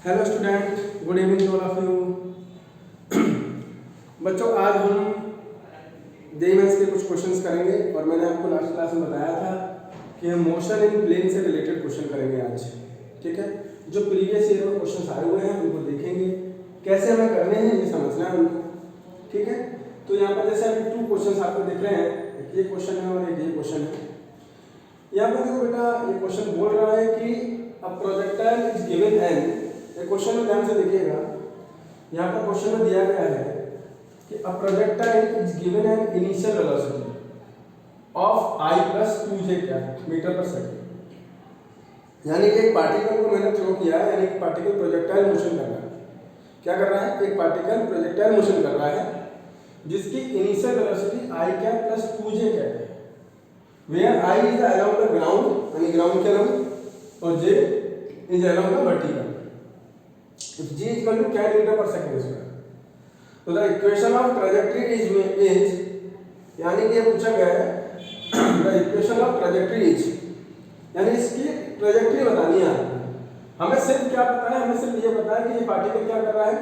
Hello student, good evening to all of you. बच्चों, आज हम जेईई मेंस के कुछ क्वेश्चंस करेंगे और मैंने आपको लास्ट क्लास में बताया था कि हम मोशन इन प्लेन से रिलेटेड क्वेश्चन करेंगे आज। ठीक है, जो प्रीवियस ईयर में क्वेश्चंस आए हुए हैं उनको देखेंगे, कैसे हमें करने हैं ये समझना है उनको। ठीक है, तो यहाँ पर जैसे अभी 2 क्वेश्चन आपको दिख रहे हैं, एक ये क्वेश्चन है और एक ये क्वेश्चन है। यहाँ पर देखो बेटा, ये क्वेश्चन बोल रहा है कि a projectile is given N. ये क्वेश्चन में ध्यान से देखिएगा, यहाँ पर क्वेश्चन में दिया गया है कि a projectile is given an initial velocity of I + 2j metre per second. यानी कि एक पार्टिकल को मैंने थ्रो किया है, यानी कि पार्टिकल प्रोजेक्टाइल मोशन कर रहा है। क्या कर रहा है? एक पार्टिकल प्रोजेक्टाइल मोशन कर रहा है जिसकी इनिशियल वेलोसिटी I + 2j है, where I is along the ground, यानी ग्राउंड के अलोंग, और j is along the vertical. If g is equal to क्या मीटर पर सेकंड स्क्वायर, तो the equation of trajectory is यानी कि ये पूछा गया है the equation of trajectory is, यानी इसकी ट्रैजेक्टरी बतानी है आपको। हमें सिर्फ क्या पता है? हमें सिर्फ ये पता है कि ये पार्टिकल क्या कर रहा है,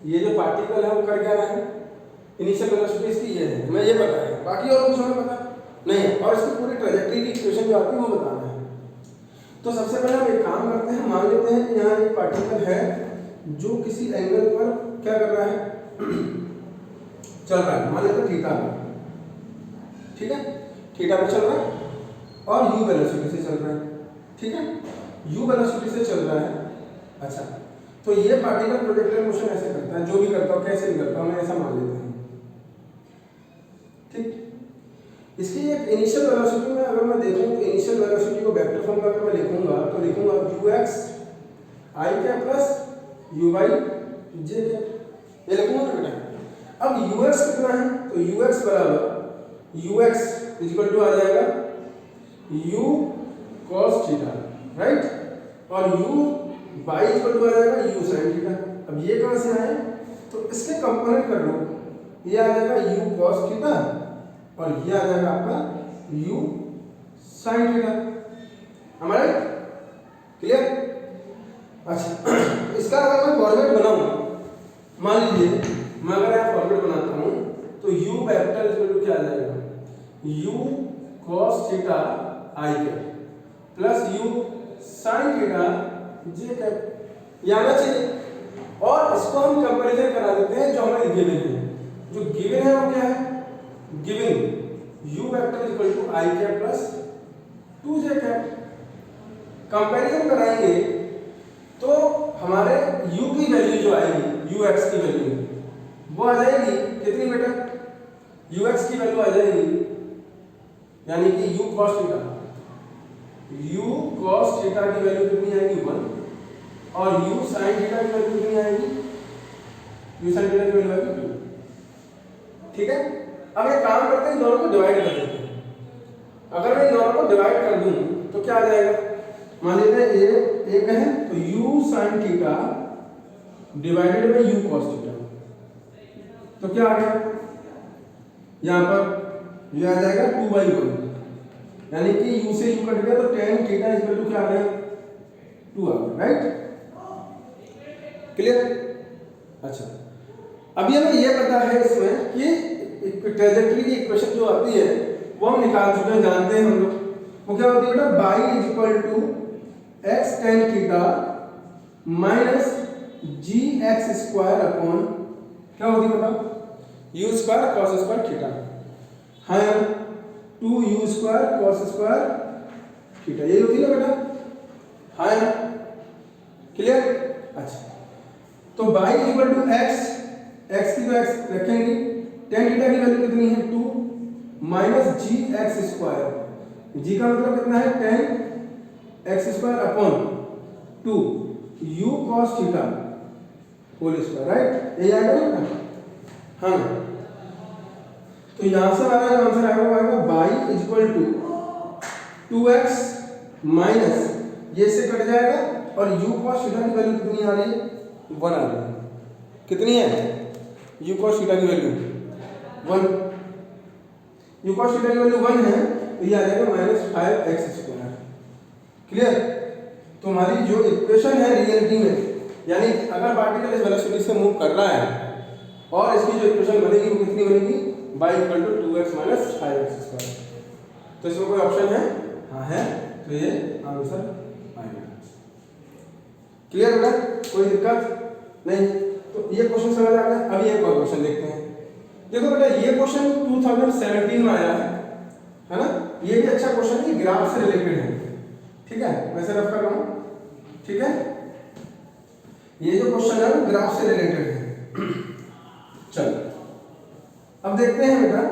ये जो पार्टिकल है वो कर क्या रहा है, इनिशियल वेलोसिटी इसकी ये है, हमें ये पता है, बाकी और कुछ हमें पता नहीं। और इसकी पूरी ट्रैजेक्टरी की इक्वेशन जो आती है वो बताना है। तो सबसे पहले हम एक काम करते हैं, मान लेते हैं कि यहाँ एक पार्टिकल है जो किसी एंगल पर क्या कर रहा है, चल रहा है, मान लेते हैं थीटा पर। ठीक है, थीटा पर चल रहा है और यू वेलोसिटी से चल रहा है। ठीक है, यू वेलोसिटी से चल रहा है। अच्छा, तो ये पार्टिकल प्रोजेक्टाइल मोशन ऐसे करता है, जो भी करता हो, कैसे भी करता हो, मैं ऐसा मान लेता हूँ। ठीक, इसकी एक इनिशियल वेलोसिटी में अगर मैं देखूं तो इनिशियल वेलोसिटी को वेक्टर फॉर्म में अगर मैं लिखूंगा तो लिखूंगा ux I + u/j, ये लिखूंगा ना बेटा। अब ux कितना है, तो ux बराबर ux इक्वल टू आ जाएगा u cos थीटा, राइट, और u/y इक्वल टू आ जाएगा u sin थीटा। अब ये कहां से आए, तो इसके कंपोनेंट कर लो, ये आ जाएगा u cos थीटा और ये आ जाएगा आपका u sin थीटा। हमारे क्लियर? अच्छा, इसका अगर मैं फॉर्मेट बनाऊं, मान लीजिए मैं अगर यहाँ फॉर्मेट बनाता हूँ तो u वेक्टर इक्वल टू क्या आ जाएगा, u cos theta I plus u sin theta j, ये आना चाहिए। और इसको हम कंपैरिजन करा देते हैं जो हमें गिवन है। जो गिवन है वो क्या है, given u vector equal to I + 2j। Comparison कराएंगे तो हमारे u की वैल्यू जो आएगी, ux की वैल्यू वो आ जाएगी कितनी बेटा, ux की वैल्यू आ जाएगी यानी कि u cos theta, u cos theta की वैल्यू कितनी आएगी 1, और u sin थीटा की वैल्यू कितनी आएगी, u sin थीटा की वैल्यू आएगी 2। ठीक है, अब एक काम करते हैं, दोनों को डिवाइड कर देते हैं। अगर मैं दोनों को डिवाइड कर दूं तो क्या आ जाएगा, मान लेते हैं ये एक है तो u sin theta divided by u cos theta, तो क्या आ गया, यहाँ पर ये आ जाएगा 2/1, यानी कि u से u कट गया तो tan थीटा इक्वल टू क्या आ गया, 2 आ गया, राइट? क्लियर? अच्छा, अभी हमें ये पता है इसमें कि ट्रैजेक्टरी की इक्वेशन जो आती है वो हम निकाल चुके हैं, जानते हैं हम लोग। वो क्या होती है बेटा, y equal to x tan theta minus gx² upon क्या होती है बताओ, u² cos² थीटा, हाँ 2u² cos² थीटा, यही होती है ना बेटा, हाँ क्लियर? अच्छा, तो y इक्वल टू x की तो x रखेंगे, tan थीटा की वैल्यू कितनी है 2 माइनस gx², g का मतलब कितना है tan x² upon 2 u cos theta whole square, right? यही आएगा ना, हाँ। तो यहां से हमारा जो आंसर आएगा वो आएगा y equal to 2x minus ये से कट जाएगा और u cos थीटा की वैल्यू कितनी आ रही है, 1 आ रही है। कितनी है u cos थीटा की वैल्यू 1, u cos थीटा की वैल्यू 1 है तो ये आ जाएगा -5x²। क्लियर? तो हमारी जो इक्वेशन है रियलिटी में यानी अगर पार्टिकल इस वेलोसिटी से मूव कर रहा है और इसकी जो इक्वेशन बनेगी वो कितनी बनेगी, y = 2x - 5x²। तो इसमें कोई ऑप्शन है? हाँ है, तो ये आंसर आएगा। क्लियर बेटा, कोई दिक्कत नहीं? तो ये क्वेश्चन समझ आ गया। अभी एक और क्वेश्चन देखते हैं। देखो बेटा, ये क्वेश्चन 2017 में आया है ना। ये भी अच्छा क्वेश्चन है, ग्राफ से रिलेटेड है, ठीक है। वैसे रफ कर रहा हूँ, ठीक है। ये जो क्वेश्चन है वो ग्राफ से रिलेटेड है। चलो अब देखते हैं बेटा,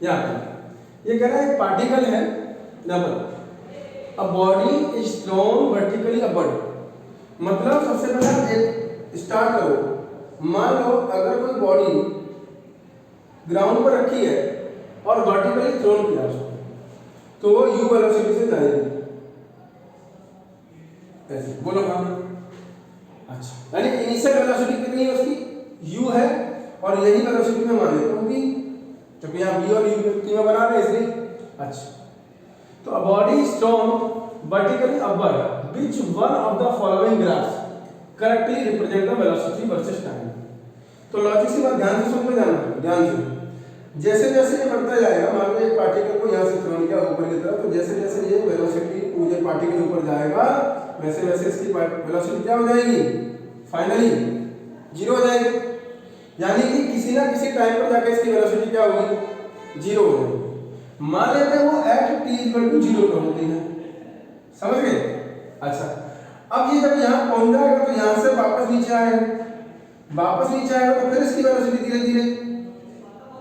ये कह रहा है पार्टिकल है double, a body is thrown vertically upward. मतलब सबसे पहले एक स्टार्ट करो। मान लो अगर कोई बॉडी ग्राउंड पर रखी है और वर्टिकली थ्रोन किया उसको, तो वो u वेलोसिटी से जाएगी ऐसे। बोलो हाँ। अच्छा, यानी इनिशियल वेलोसिटी कितनी है उसकी, u है, और यही वेलोसिटी में मान लेता हूँ कि क्योंकि यहाँ v और u में बना रहे हैं इसलिए। अच्छा, तो a body is thrown vertically upward which one of the following graphs correctly represent the velocity versus time। तो लॉजिक से बात ध्यान से सुनते जाना, ध्यान से। जैसे जैसे ये बढ़ता जाएगा, मान लो एक पार्टिकल को यहाँ से थ्रोन किया ऊपर की तरफ, तो जैसे जैसे ये वेलोसिटी ये पार्टिकल ऊपर जाएगा वैसे वैसे इसकी वेलोसिटी क्या हो जाएगी, फाइनली 0 हो जाएगी। यानी कि किसी ना किसी टाइम पर जाकर इसकी वेलोसिटी क्या होगी, 0 हो जाएगी। मान लेते हैं वो एट t = 0 पर होती है, समझ गए। अच्छा, अब ये जब यहाँ पहुंच जाएगा तो यहाँ से वापस नीचे आएगा, वापस नीचे आएगा तो फिर इसकी वेलोसिटी धीरे धीरे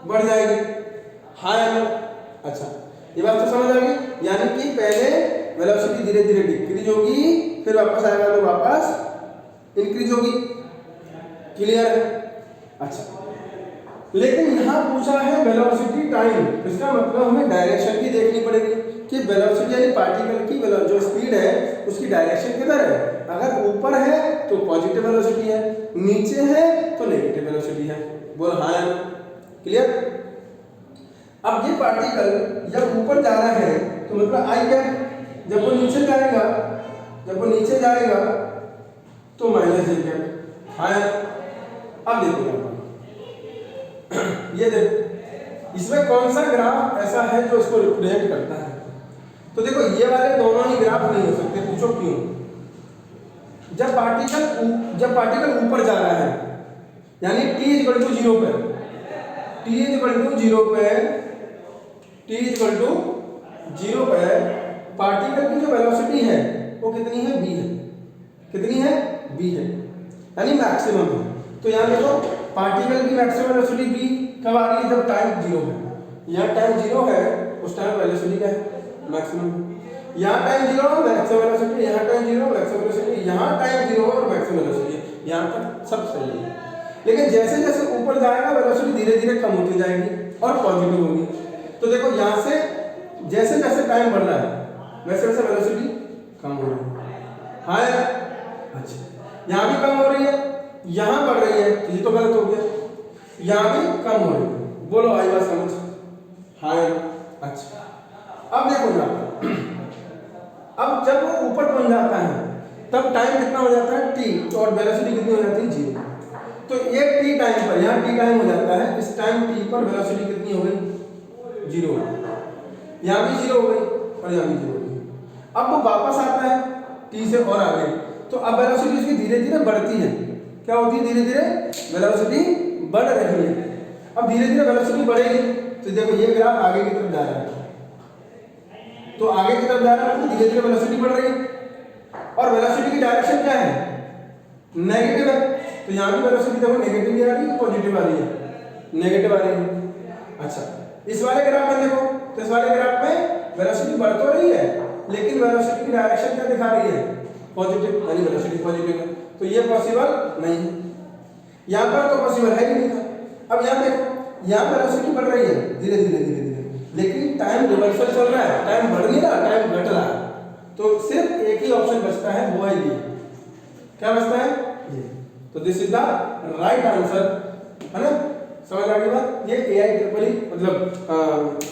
बढ़ जाएगी। हाँ या नो? अच्छा, ये बात तो समझ आ गई। यानी कि पहले वेलोसिटी धीरे धीरे डिक्रीज होगी, फिर वापस आएगा तो वापस इंक्रीज होगी। क्लियर है? अच्छा, लेकिन यहाँ पूछा है वेलोसिटी टाइम, इसका मतलब हमें डायरेक्शन की देखनी पड़ेगी कि वेलोसिटी यानी पार्टिकल की जो स्पीड है उसकी डायरेक्शन किधर है। अगर ऊपर है तो पॉजिटिव वेलोसिटी है, नीचे है तो नेगेटिव वेलोसिटी है। बोल हाँ या नो? क्लियर? अब ये पार्टिकल जब ऊपर जा रहा है तो मतलब आई क्या, जब वो नीचे जाएगा, जब वो नीचे जाएगा तो माइनस आई क्या। हाँ, अब देखो ये देखो, इसमें कौन सा ग्राफ ऐसा है जो इसको रिप्रेजेंट करता है। तो देखो ये वाले दोनों ही ग्राफ नहीं हो सकते। पूछो क्यों? जब पार्टिकल ऊपर जा रहा है यानी t = 0 पे, t = 0 पे, t = 0 पे पार्टिकल की जो वेलोसिटी है वो कितनी है, v है। कितनी है, v है, यानी मैक्सिमम है। तो यहाँ देखो पार्टिकल की मैक्सिमम वेलोसिटी v कब आ रही है, जब टाइम 0 है। यहाँ टाइम 0 है उस टाइम वेलोसिटी क्या है, मैक्सिमम। यहाँ टाइम 0 मैक्सिमम वेलोसिटी, यहाँ टाइम 0 मैक्सिमम वेलोसिटी, यहाँ टाइम 0 और मैक्सिमम वेलोसिटी। यहाँ तक सब सही है। लेकिन जैसे जैसे ऊपर जाएगा वेलोसिटी धीरे धीरे कम होती जाएगी और पॉजिटिव होगी। तो देखो यहाँ से जैसे जैसे टाइम बढ़ रहा है वैसे वैसे वेलोसिटी कम हो रही है। हाँ यार? अच्छा, यहाँ भी कम हो रही है, यहाँ बढ़ रही है, तो ये तो गलत हो गया। यहाँ भी कम हो रही है। बोलो आई बात समझ? हाँ यार? अच्छा, अब देखो यहाँ अब जब वो ऊपर पहुंच जाता है तब टाइम कितना हो जाता है, t, और वेलोसिटी कितनी हो जाती है, 0। तो ये t टाइम पर, यहाँ t टाइम हो जाता है, इस टाइम t पर वेलोसिटी कितनी हो गई, 0 हो गई। यहाँ भी 0 हो गई और यहाँ भी 0 हो गई। अब वो वापस आता है t से और आगे, तो अब वेलोसिटी उसकी धीरे धीरे बढ़ती है। क्या होती है, धीरे धीरे वेलोसिटी बढ़ रही है। अब धीरे धीरे वेलोसिटी बढ़ेगी तो देखो ये ग्राफ आगे की तरफ जा रहा है, तो आगे की तरफ जा रहा है तो धीरे धीरे वेलोसिटी बढ़ रही है। और वेलोसिटी की डायरेक्शन क्या है, नेगेटिव है। तो यहाँ भी वेलोसिटी देखो नेगेटिव आ रही है, पॉजिटिव आ रही है, नेगेटिव आ रही है। अच्छा, इस वाले ग्राफ में देखो, तो इस वाले ग्राफ में वेलोसिटी बढ़ तो रही है लेकिन वेलोसिटी की डायरेक्शन क्या दिखा रही है, पॉजिटिव, यानी वेलोसिटी पॉजिटिव है। तो ये पॉसिबल नहीं है, यहाँ पर तो पॉसिबल है ही नहीं था। अब यहाँ देखो, यहाँ वेलोसिटी बढ़ रही है धीरे धीरे धीरे धीरे, लेकिन टाइम रिवर्सल चल रहा है, टाइम बढ़ नहीं रहा, टाइम घट रहा है। तो सिर्फ एक ही ऑप्शन बचता है, वो है ये। क्या बचता है, ये। तो this is the right answer, है ना? समझ आ गई बात? ये AIEEE मतलब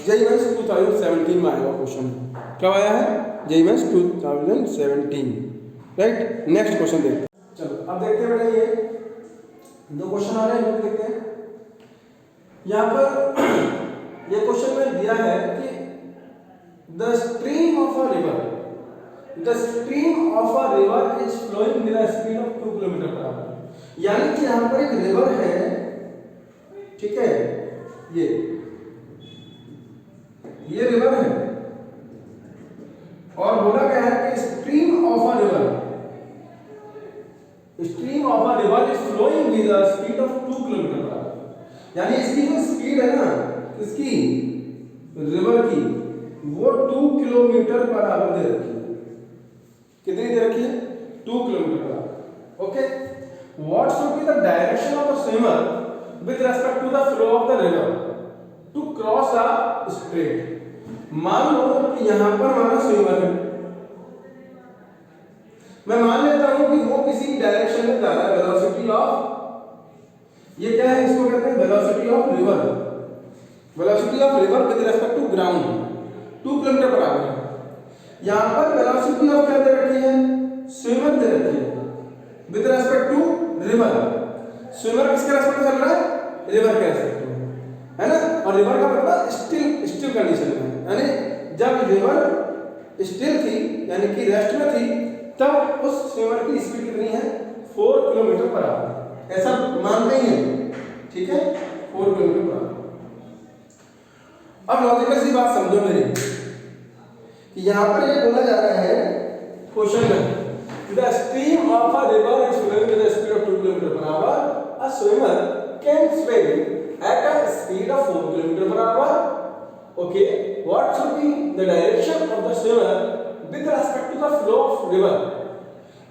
JEE Mains 2017 में आया हुआ क्वेश्चन। कब आया है, JEE Mains 2017। Right, next question देखते हैं। चलो अब देखते हैं बेटा, ये दो क्वेश्चन आ रहे हैं, इनको देखते हैं। यहाँ पर ये क्वेश्चन में दिया है कि the stream of a river is flowing with a speed of 2 kilometre per hour. यानी कि यहाँ पर एक रिवर है, ठीक है, ये रिवर है, और बोला गया है कि stream of a river is flowing with a speed of 2 kilometre per hour. यानी इसकी जो स्पीड है ना, इसकी रिवर की, वो 2 किलोमीटर पर आवर दे रखी है। कितनी दे रखी है? 2 kilometre per hour. Okay, what should be the direction of the swimmer with respect to the flow of the river to cross the straight. मान लो कि यहां पर हमारा स्विमर है, मैं मान लेता हूं कि वो किसी डायरेक्शन में जा रहा है, वेलोसिटी ऑफ, ये क्या है, इसको कहते हैं velocity of river. Velocity of river with respect to ground 2 kilometre per hour है। यहां पर वेलोसिटी ऑफ क्या दे रखी है? स्विमर दे रखी है with respect to river. Swimmer किसके रेस्पेक्ट में चल रहा है? रिवर के रेस्पेक्ट में, है ना। और रिवर का मतलब स्टिल कंडीशन में, यानी जब रिवर स्टिल थी, यानी कि रेस्ट में थी, तब उस स्विमर की स्पीड कितनी है? 4 किलोमीटर पर आवर। ऐसा मानते ही हैं, ठीक है, 4 किलोमीटर पर आवर। अब लॉजिकल सी बात समझो मेरी, कि यहां पर ये बोला जा रहा है क्वेश्चन में, the stream of a river is flowing with the speed of 2 kilometre per hour, a swimmer can swim at a speed of 4 kilometre per hour. Okay, what should be the direction of the swimmer with respect to the flow of river.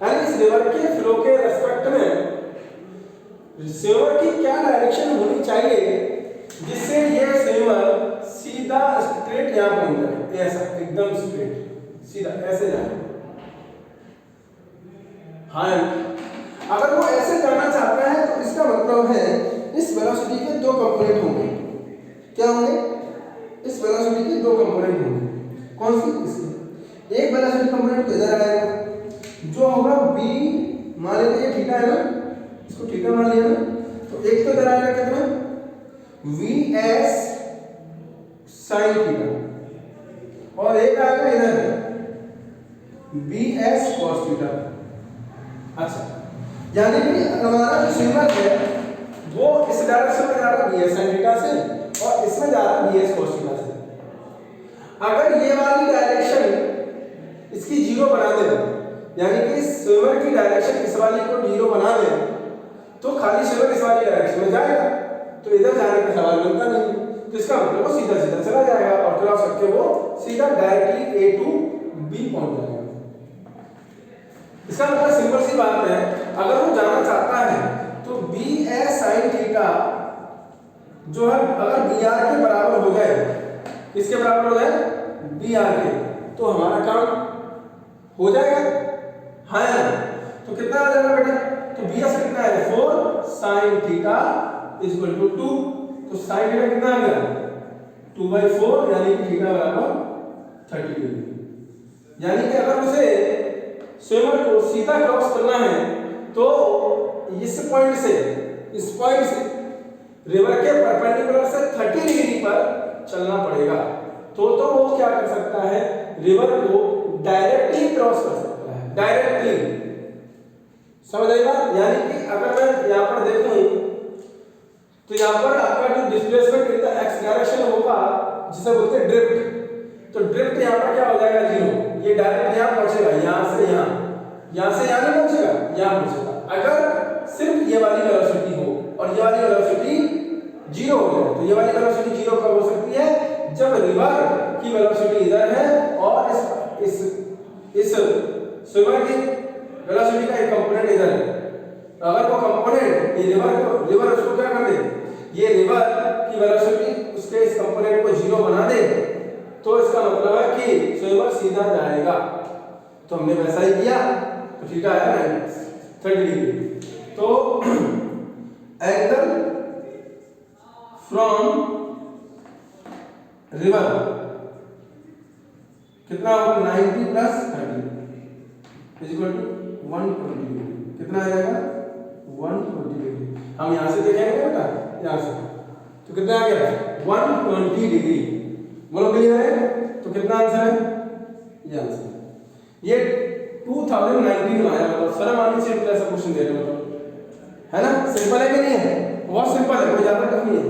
यानी इस river के flow के respect में swimmer की क्या direction होनी चाहिए जिससे ये स्विमर सीधा स्ट्रेट यहां पहुंच जाए, ऐसा एकदम स्ट्रेट सीधा ऐसे जाए। हाँ, अगर वो ऐसे जाना चाहता है तो इसका मतलब है इस वेलोसिटी के 2 कंपोनेंट होंगे। क्या होंगे? इस वेलोसिटी के 2 कंपोनेंट होंगे। कौन सी? इसकी एक वेलोसिटी कंपोनेंट तो इधर आएगा, जो होगा b, मान लेते हैं थीटा है ना, इसको थीटा मान लिया ना, तो एक तो इधर आएगा कितना? vs sin थीटा, और एक आएगा इधर bs cos थीटा। अच्छा, यानी कि हमारा जो स्विमर है वो इस डायरेक्शन में जा रहा है bs sin थीटा से, और इसमें जा रहा है bs cos थीटा से। अगर ये वाली डायरेक्शन इसकी 0 बना दे, यानी कि स्विमर की डायरेक्शन इस वाली को 0 बना दे, तो खाली स्विमर इस वाली डायरेक्शन में जाएगा, तो इधर जाने का सवाल बनता नहीं। तो इसका मतलब वो सीधा सीधा चला जाएगा और क्रॉस करके वो सीधा डायरेक्टली A टू B पहुंच जाएगा। इसका मतलब सिंपल सी बात है, अगर वो जाना चाहता है तो bs sin थीटा जो है, अगर br के बराबर हो जाए, किसके बराबर हो जाए? br के, तो हमारा काम हो जाएगा। हाँ, तो कितना आ जाएगा बेटा? तो bs कितना है? 4 sin theta is equal to 2। तो sin थीटा कितना आ गया? 2/4, यानी कि थीटा बराबर 30 डिग्री। यानी कि अगर उसे स्विमर को सीधा क्रॉस करना है तो इस पॉइंट से रिवर के परपेंडिकुलर से 30 डिग्री पर चलना पड़ेगा, तो वो क्या कर सकता है? रिवर को डायरेक्टली क्रॉस कर सकता है, डायरेक्टली। समझ आएगा? यानी कि अगर मैं यहाँ पर देखूं तो यहाँ पर आपका जो displacement in the x direction होगा, जिसे बोलते हैं ड्रिफ्ट, तो ड्रिफ्ट यहाँ पर क्या हो जाएगा? 0। ये डायरेक्ट यहाँ पहुंचेगा, यहाँ से यहाँ नहीं पहुंचेगा, यहाँ पहुंचेगा। अगर सिर्फ ये वाली वेलोसिटी हो और ये वाली वेलोसिटी 0 हो जाए, तो ये वाली वेलोसिटी 0 कब हो सकती है? जब रिवर की वेलोसिटी इधर है और इस स्विमर की वेलोसिटी का एक कंपोनेंट इधर है। अगर वो कंपोनेंट ये रिवर उसको क्या कर दे, ये रिवर की वेलोसिटी उसके इस कंपोनेंट को 0 बना दे, तो इसका मतलब है कि स्विमर सीधा जाएगा। तो हमने वैसा ही किया, तो थीटा है 30 डिग्री। तो एंगल फ्रॉम रिवर कितना होगा? 90 + 30 इज इक्वल टू 120 डिग्री। कितना आ जाएगा 120 डिग्री। हम यहाँ से देखेंगे बेटा, यहाँ से तो कितना आ गया 120 डिग्री। बोलो क्लियर है? तो कितना आंसर है? ये आंसर ये 2019 में आया। मतलब शर्म आनी चाहिए ऐसा क्वेश्चन दे रहे हो तो, है ना? सिंपल है कि नहीं है? बहुत सिंपल है, कोई ज्यादा टफ नहीं है।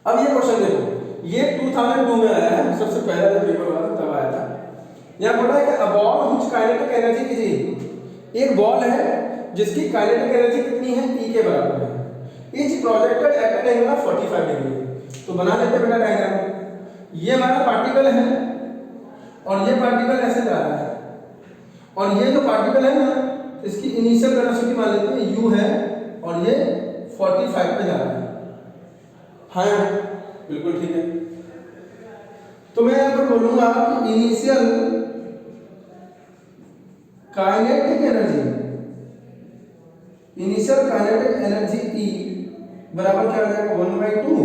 अब ये क्वेश्चन देखो, ये 2002 में आया है, सबसे पहला जब पेपर हुआ था तब आया था। यहाँ पढ़ा है कि a ball which kinetic energy is, एक बॉल है जिसकी काइनेटिक एनर्जी कितनी है? E के बराबर है। Is projected at an angle of 45 degree. तो बना लेते हैं बेटा डायग्राम। ये हमारा पार्टिकल है और ये पार्टिकल ऐसे जा रहा है, और ये जो पार्टिकल है ना, इसकी इनिशियल वेलोसिटी मान लेते हैं u है, और ये 45 पे जा रहा है। हाँ बिल्कुल ठीक है। तो मैं यहाँ पर बोलूंगा कि initial kinetic energy, initial kinetic energy E बराबर क्या हो जाएगा 1/2।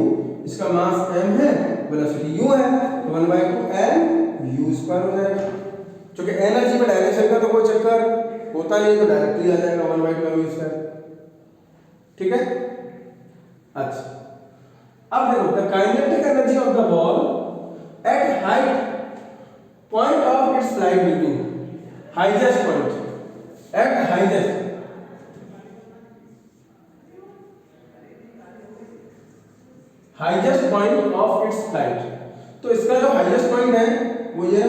इसका मास m है, वेलोसिटी u है, तो 1/2 m u स्क्वायर हो जाएगा। क्योंकि एनर्जी में डायरेक्शन का तो कोई चक्कर होता नहीं, तो डायरेक्टली आ जाएगा 1/2 m u स्क्वायर। ठीक है। अच्छा अब देखो, the kinetic energy of the ball at height point of its flight will be, highest point at highest, highest point of its flight. तो इसका जो हाईएस्ट पॉइंट है वो ये है,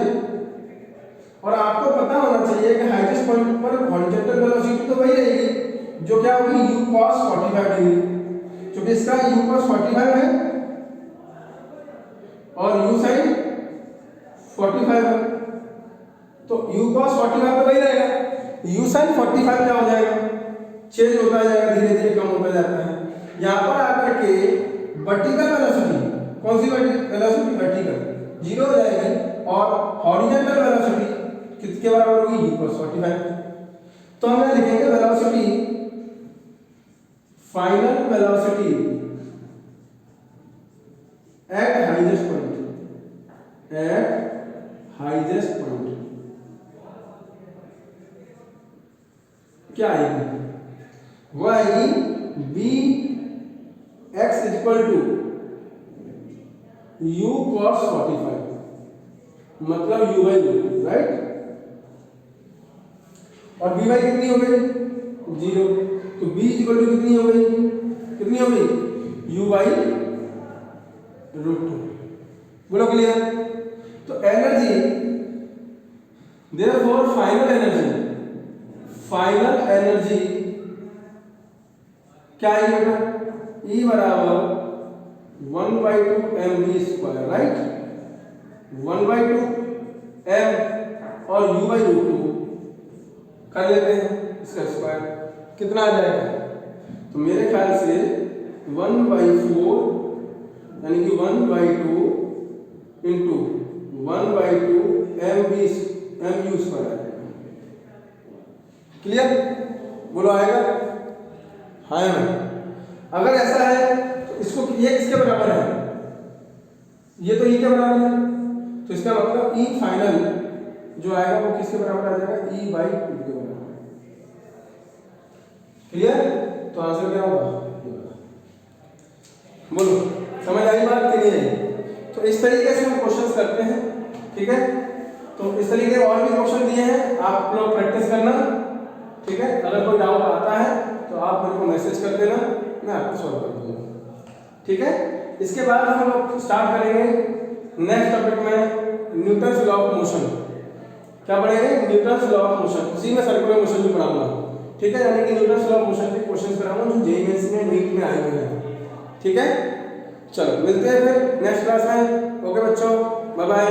और आपको पता होना चाहिए कि हाईएस्ट पॉइंट पर हॉरिजॉन्टल वेलोसिटी तो वही रहेगी जो क्या होगी u cos 45 डिग्री, क्योंकि इसका u cos 45 है और u sin 45 है, तो u cos 45 तो वही रहेगा, u sin 45 क्या हो जाएगा? चेंज होता जाएगा, धीरे धीरे कम होता जाता है। यहाँ पर आकर के वर्टिकल वेलोसिटी, कौन सी वेलोसिटी? वर्टिकल जीरो हो जाएगी, और हॉरिजॉन्टल वेलोसिटी किसके बराबर होगी? u cos 45। तो हम यहाँ लिखेंगे velocity, final velocity at highest point, at highest point क्या आएगी? वो आएगी b x equal to u cos 45, मतलब u बाई u, राइट? और b बाई कितनी हो गई? 0, तो b इक्वल टू कितनी हो गई? कितनी हो गई? u by √2। बोलो क्लियर? तो energy, therefore final energy, final energy क्या है बेटा? E बराबर 1/2 mv स्क्वायर, राइट? 1/2 m और u बाई √2 कर लेते हैं, इसका स्क्वायर कितना आ जाएगा? तो मेरे ख्याल से 1/4 यानी कि 1/2 इंटू 1/2 mu स्क्वायर आ जाएगा। क्लियर? बोलो आएगा? हाँ ना? अगर ऐसा है तो इसको, ये किसके बराबर है? ये तो E के बराबर है, तो इसका मतलब E फाइनल जो आएगा वो किसके बराबर आ जाएगा? E बाई 2 के बराबर। क्लियर? तो आंसर क्या होगा? बोलो समझ आई बात कि नहीं आई? तो इस तरीके से हम क्वेश्चंस करते हैं। ठीक है, तो इस तरीके और भी क्वेश्चन दिए हैं, आप लोग प्रैक्टिस करना। ठीक है, अगर कोई डाउट आता है तो आप मेरे को मैसेज कर देना, मैं आपको सॉल्व कर दूंगा। ठीक है, इसके बाद हम लोग स्टार्ट करेंगे नेक्स्ट टॉपिक में न्यूटन्स लॉ ऑफ मोशन। क्या पढ़ेंगे? न्यूटन्स लॉ ऑफ मोशन, उसी में सर्कुलर मोशन भी पढ़ाऊंगा। ठीक है, यानी कि न्यूटन्स लॉ ऑफ मोशन के क्वेश्चंस कराऊंगा जो जेईई मेंस में, नीट में आए हुए हैं। ठीक है, चलो मिलते हैं फिर नेक्स्ट क्लास में। ओके बच्चों, बाय बाय।